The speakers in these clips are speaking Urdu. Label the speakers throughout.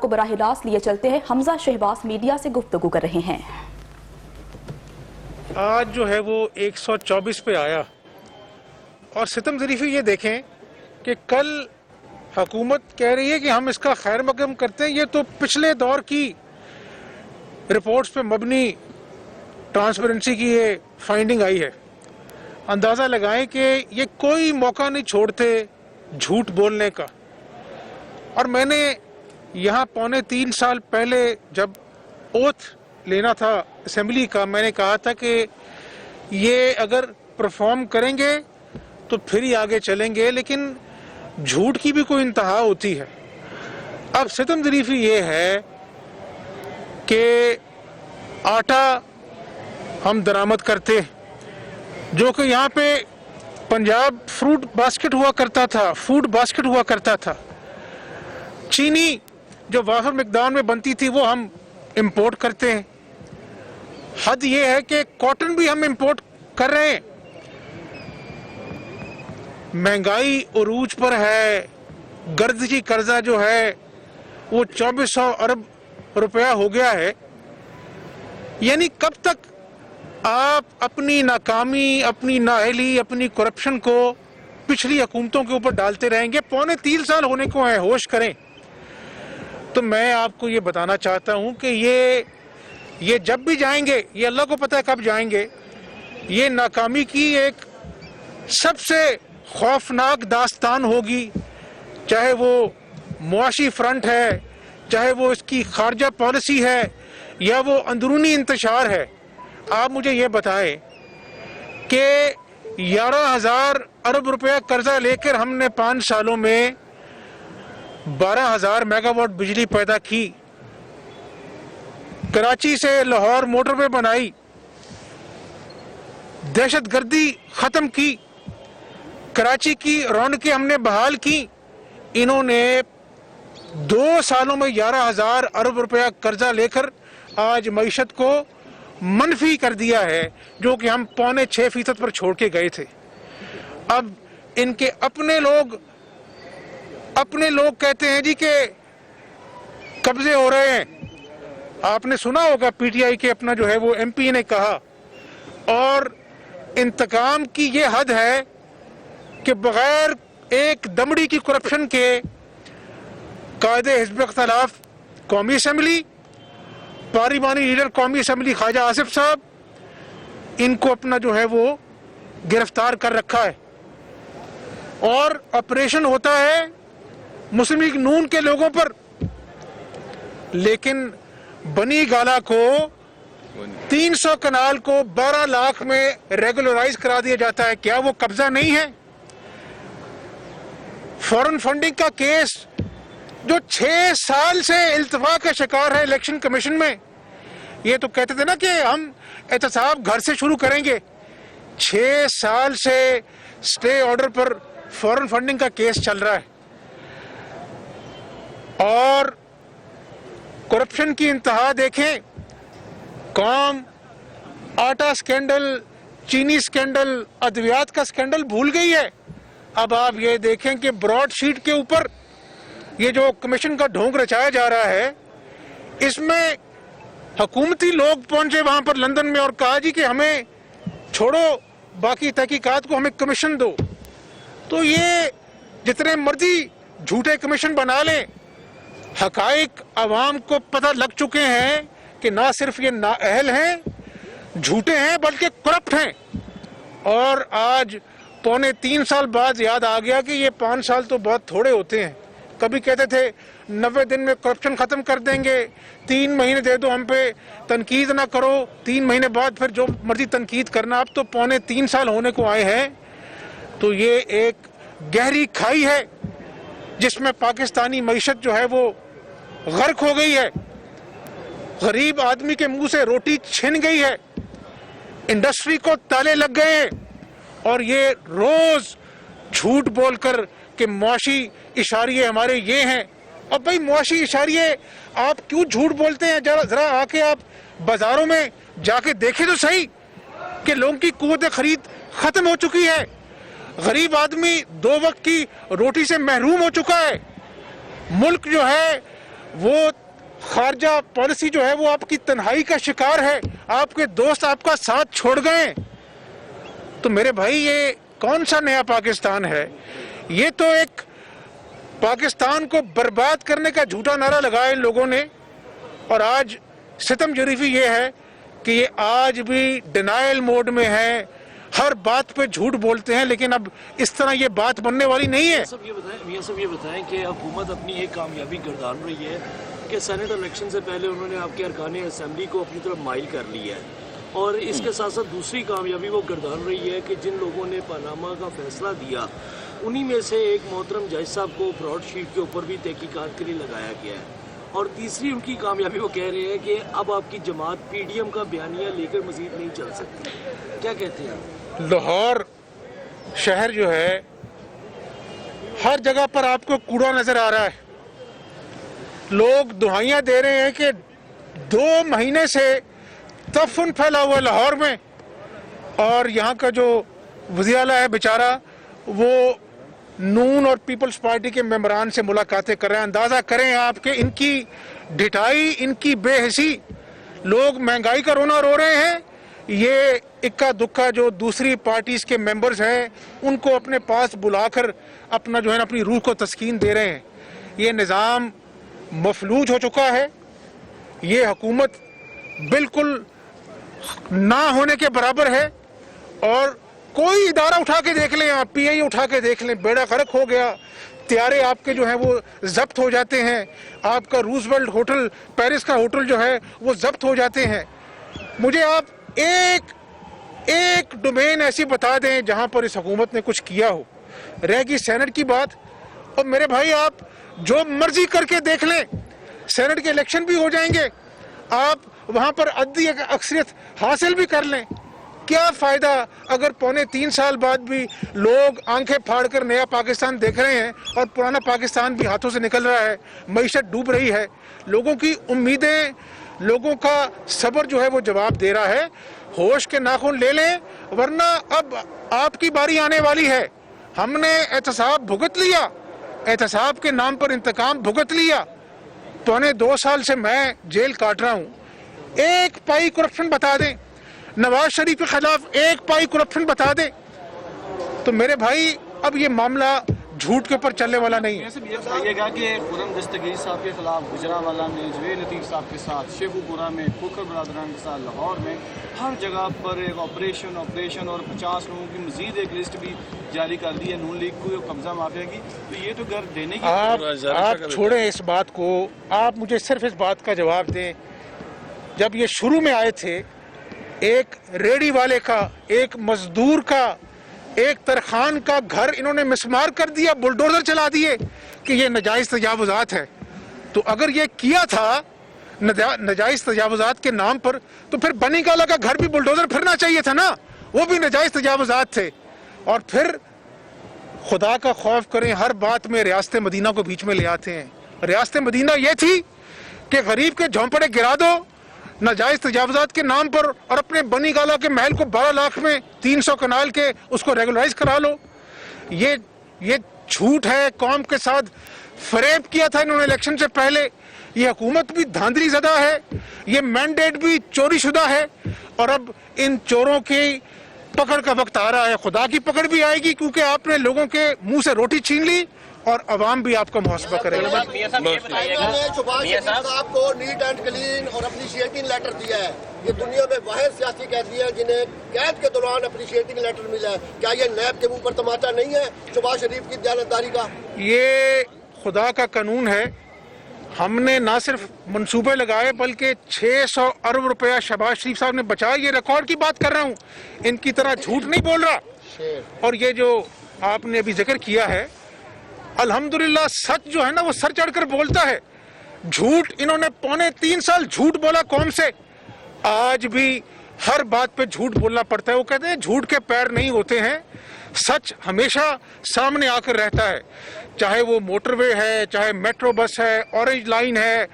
Speaker 1: کو براہ راست لیے چلتے ہیں، حمزہ شہباز میڈیا سے گفتگو کر رہے ہیں۔
Speaker 2: آج جو ہے وہ 124 پہ آیا، اور ستم ظریفی یہ دیکھیں کہ کل حکومت کہہ رہی ہے کہ ہم اس کا خیر مقدم کرتے ہیں، یہ تو پچھلے دور کی رپورٹس پہ مبنی ٹرانسپیرنسی کی یہ فائنڈنگ آئی ہے۔ اندازہ لگائیں کہ یہ کوئی موقع نہیں چھوڑتے جھوٹ بولنے کا۔ اور میں نے یہاں 3.25 سال پہلے جب اوتھ لینا تھا اسمبلی کا، میں نے کہا تھا کہ یہ اگر پرفارم کریں گے تو پھر ہی آگے چلیں گے، لیکن جھوٹ کی بھی کوئی انتہا ہوتی ہے۔ اب ستم ظریفی یہ ہے کہ آٹا ہم درآمد کرتے، جو کہ یہاں پہ پنجاب فروٹ باسکٹ ہوا کرتا تھا، فوڈ باسکٹ ہوا کرتا تھا۔ چینی جو وافر مقدار میں بنتی تھی وہ ہم امپورٹ کرتے ہیں۔ حد یہ ہے کہ کاٹن بھی ہم امپورٹ کر رہے ہیں۔ مہنگائی عروج پر ہے، گردشی قرضہ جو ہے وہ 2400 ارب روپیہ ہو گیا ہے۔ یعنی کب تک آپ اپنی ناکامی، اپنی نااہلی، اپنی کرپشن کو پچھلی حکومتوں کے اوپر ڈالتے رہیں گے؟ 3.25 سال ہونے کو ہیں، ہوش کریں۔ تو میں آپ کو یہ بتانا چاہتا ہوں کہ یہ جب بھی جائیں گے، یہ اللہ کو پتہ ہے کب جائیں گے، یہ ناکامی کی ایک سب سے خوفناک داستان ہوگی، چاہے وہ معاشی فرنٹ ہے، چاہے وہ اس کی خارجہ پالیسی ہے، یا وہ اندرونی انتشار ہے۔ آپ مجھے یہ بتائیں کہ 11,000 ارب روپیہ قرضہ لے کر ہم نے 5 سالوں میں 12,000 میگا واٹ بجلی پیدا کی، کراچی سے لاہور موٹر وے بنائی، دہشت گردی ختم کی، کراچی کی رونقیں ہم نے بحال کی۔ انہوں نے 2 سالوں میں 11,000 ارب روپیہ قرضہ لے کر آج معیشت کو منفی کر دیا ہے، جو کہ ہم 5.6% پر چھوڑ کے گئے تھے۔ اب ان کے اپنے لوگ کہتے ہیں جی کہ قبضے ہو رہے ہیں۔ آپ نے سنا ہوگا پی ٹی آئی کے اپنا جو ہے وہ ایم پی نے کہا۔ اور انتقام کی یہ حد ہے کہ بغیر ایک دمڑی کی کرپشن کے قائد حزب اختلاف قومی اسمبلی، پارلیمانی لیڈر قومی اسمبلی خواجہ آصف صاحب، ان کو اپنا جو ہے وہ گرفتار کر رکھا ہے، اور آپریشن ہوتا ہے مسلم لیگ نون کے لوگوں پر۔ لیکن بنی گالا کو 300 کنال کو 12 لاکھ میں ریگولرائز کرا دیا جاتا ہے۔ کیا وہ قبضہ نہیں ہے؟ فورن فنڈنگ کا کیس جو 6 سال سے التوا کا شکار ہے الیکشن کمیشن میں، یہ تو کہتے تھے نا کہ ہم احتساب گھر سے شروع کریں گے۔ 6 سال سے سٹے آرڈر پر فورن فنڈنگ کا کیس چل رہا ہے، اور کرپشن کی انتہا دیکھیں۔ قوم آٹا سکینڈل، چینی سکینڈل، ادویات کا سکینڈل بھول گئی ہے۔ اب آپ یہ دیکھیں کہ براڈ شیٹ کے اوپر یہ جو کمیشن کا ڈھونگ رچایا جا رہا ہے، اس میں حکومتی لوگ پہنچے وہاں پر لندن میں اور کہا جی کہ ہمیں چھوڑو باقی تحقیقات کو، ہمیں کمیشن دو۔ تو یہ جتنے مرضی جھوٹے کمیشن بنا لیں، حقائق عوام کو پتہ لگ چکے ہیں کہ نہ صرف یہ نااہل ہیں، جھوٹے ہیں، بلکہ کرپٹ ہیں۔ اور آج 3.25 سال بعد یاد آ گیا کہ یہ 5 سال تو بہت تھوڑے ہوتے ہیں۔ کبھی کہتے تھے 90 دن میں کرپشن ختم کر دیں گے، 3 مہینے دے دو ہم پہ، تنقید نہ کرو، 3 مہینے بعد پھر جو مرضی تنقید کرنا۔ اب تو 3.25 سال ہونے کو آئے ہیں، تو یہ ایک گہری کھائی ہے جس میں پاکستانی معیشت جو ہے وہ غرق ہو گئی ہے۔ غریب آدمی کے منہ سے روٹی چھن گئی ہے، انڈسٹری کو تالے لگ گئے ہیں، اور یہ روز جھوٹ بول کر کہ معاشی اشاریے ہمارے یہ ہیں۔ اب بھائی معاشی اشاریے آپ کیوں جھوٹ بولتے ہیں؟ ذرا آ کے آپ بازاروں میں جا کے دیکھیں تو صحیح کہ لوگوں کی قوت خرید ختم ہو چکی ہے، غریب آدمی 2 وقت کی روٹی سے محروم ہو چکا ہے، ملک جو ہے وہ خارجہ پالیسی جو ہے وہ آپ کی تنہائی کا شکار ہے, آپ کے دوست آپ کا ساتھ چھوڑ گئے. تو میرے بھائی یہ کون سا نیا پاکستان ہے؟ یہ تو ایک پاکستان کو برباد کرنے کا جھوٹا نعرہ لگایا ان لوگوں نے, اور آج ستم جریفی یہ ہے کہ یہ آج بھی ڈینائل موڈ میں ہے, ہر بات پہ جھوٹ بولتے ہیں, لیکن اب اس طرح یہ بات بننے والی نہیں ہے.
Speaker 3: میاں صاحب یہ بتائیں کہ حکومت اپنی ایک کامیابی گردان رہی ہے کہ سینٹ الیکشن سے پہلے انہوں نے آپ کے ارکان اسمبلی کو اپنی طرف مائل کر لیا ہے, اور اس کے ساتھ ساتھ دوسری کامیابی وہ گردان رہی ہے کہ جن لوگوں نے پاناما کا فیصلہ دیا انہی میں سے ایک محترم جج صاحب کو فراڈ شیٹ کے اوپر بھی تحقیقات کے لیے لگایا گیا ہے, اور تیسری ان کی کامیابی وہ کہہ رہے ہیں کہ اب آپ کی جماعت پی ڈی ایم کا بیانیہ لے کر مزید نہیں چل سکتی. کیا کہتے ہیں؟
Speaker 2: لاہور شہر جو ہے ہر جگہ پر آپ کو کوڑا نظر آ رہا ہے. لوگ دہائیاں دے رہے ہیں کہ 2 مہینے سے تفن پھیلا ہوا لاہور میں, اور یہاں کا جو وزیر اعلیٰ ہے بیچارہ وہ نون اور پیپلز پارٹی کے ممبران سے ملاقاتیں کر رہے ہیں. اندازہ کریں آپ کہ ان کی ڈھٹائی, ان کی بے حسی. لوگ مہنگائی کا رونا رو رہے ہیں, یہ اکا دکا جو دوسری پارٹیز کے ممبرز ہیں ان کو اپنے پاس بلا کر اپنا جو ہے نا اپنی روح کو تسکین دے رہے ہیں. یہ نظام مفلوج ہو چکا ہے, یہ حکومت بالکل نہ ہونے کے برابر ہے, اور کوئی ادارہ اٹھا کے دیکھ لیں, آپ پی آئی اٹھا کے دیکھ لیں, بیڑا غرق ہو گیا. طیارے آپ کے جو ہیں وہ ضبط ہو جاتے ہیں, آپ کا روزولٹ ہوٹل, پیرس کا ہوٹل جو ہے وہ ضبط ہو جاتے ہیں. مجھے آپ ایک ڈومین ایسی بتا دیں جہاں پر اس حکومت نے کچھ کیا ہو. رہ گئی سینٹ کی بات, اور میرے بھائی آپ جو مرضی کر کے دیکھ لیں, سینٹ کے الیکشن بھی ہو جائیں گے, آپ وہاں پر عددی اکثریت حاصل بھی کر لیں, کیا فائدہ اگر 3.25 سال بعد بھی لوگ آنکھیں پھاڑ کر نیا پاکستان دیکھ رہے ہیں اور پرانا پاکستان بھی ہاتھوں سے نکل رہا ہے, معیشت ڈوب رہی ہے, لوگوں کی امیدیں, لوگوں کا صبر جو ہے وہ جواب دے رہا ہے. ہوش کے ناخن لے لیں, ورنہ اب آپ کی باری آنے والی ہے. ہم نے احتساب بھگت لیا, احتساب کے نام پر انتقام بھگت لیا. 2.25 سال سے میں جیل کاٹ رہا ہوں. ایک پائی کرپشن بتا دیں, نواز شریف کے خلاف ایک پائی کرپشن بتا دیں, تو میرے بھائی اب یہ معاملہ جھوٹ کے اوپر چلنے والا نہیں ہے.
Speaker 4: یہ بتائیے گا کہ خرم دستگیر صاحب کے خلاف گجرانوالہ میں, جوید لطیف صاحب کے ساتھ شیخو پورہ میں, کھوکھر برادران کے ساتھ لاہور میں, ہر جگہ پر ایک آپریشن اور 50 لوگوں کی مزید ایک لسٹ بھی جاری کر دی ہے نون لیگ کو قبضہ مافیا کی. تو یہ تو گھر دینے کی
Speaker 2: آپ چھوڑیں اس بات کو, آپ مجھے صرف اس بات کا جواب دیں, جب یہ شروع میں آئے تھے ایک ریڑی والے کا, ایک مزدور کا, ایک ترخان کا گھر انہوں نے مسمار کر دیا, بلڈوزر چلا دیے کہ یہ ناجائز تجاوزات ہے. تو اگر یہ کیا تھا ناجائز تجاوزات کے نام پر, تو پھر بنی گالا کا گھر بھی بلڈوزر پھرنا چاہیے تھا نا, وہ بھی ناجائز تجاوزات تھے. اور پھر خدا کا خوف کریں, ہر بات میں ریاست مدینہ کو بیچ میں لے آتے ہیں. ریاست مدینہ یہ تھی کہ غریب کے جھونپڑے گرا دو ناجائز تجاوزات کے نام پر, اور اپنے بنی گالا کے محل کو 12 لاکھ میں 300 کنال کے اس کو ریگولرائز کرا لو. یہ جھوٹ ہے, قوم کے ساتھ فریب کیا تھا انہوں نے الیکشن سے پہلے. یہ حکومت بھی دھاندلی زدہ ہے, یہ مینڈیٹ بھی چوری شدہ ہے, اور اب ان چوروں کی پکڑ کا وقت آ رہا ہے. خدا کی پکڑ بھی آئے گی, کیونکہ آپ نے لوگوں کے منہ سے روٹی چھین لی, اور عوام بھی آپ کا محاسبہ کرے گا.
Speaker 5: شہباز شریف صاحب کو نیٹ اینڈ کلین اور اپریشیٹنگ لیٹر دیا ہے. یہ دنیا میں واحد سیاسی قیدی ہیں جنہیں قید کے دوران اپریشیٹنگ لیٹر ملا ہے. کیا یہ نیب کے منہ پر تماچا نہیں ہے شہباز شریف کی دیانتداری کا؟
Speaker 2: یہ خدا کا قانون ہے. ہم نے نہ صرف منصوبے لگائے بلکہ 600 ارب روپیہ شہباز شریف صاحب نے بچایا. یہ ریکارڈ کی بات کر رہا ہوں, ان کی طرح جھوٹ نہیں بول رہا. اور یہ جو آپ نے ابھی ذکر کیا ہے, الحمدللہ سچ جو ہے نا وہ سر چڑھ کر بولتا ہے. جھوٹ انہوں نے 3.25 سال جھوٹ بولا قوم سے, آج بھی ہر بات پہ جھوٹ بولنا پڑتا ہے. وہ کہتے ہیں جھوٹ کے پیر نہیں ہوتے ہیں, سچ ہمیشہ سامنے آ کر رہتا ہے. چاہے وہ موٹر وے ہے, چاہے میٹرو بس ہے, اورنج لائن ہے,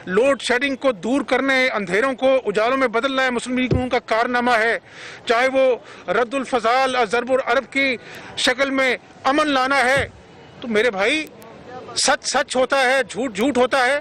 Speaker 2: لوڈ شیڈنگ کو دور کرنے, اندھیروں کو اجالوں میں بدلنا ہے مسلم لیگ کا کارنامہ ہے, چاہے وہ رد الفضال ضرب العرب کی شکل میں امن لانا ہے. تو میرے بھائی سچ سچ ہوتا ہے, جھوٹ جھوٹ ہوتا ہے.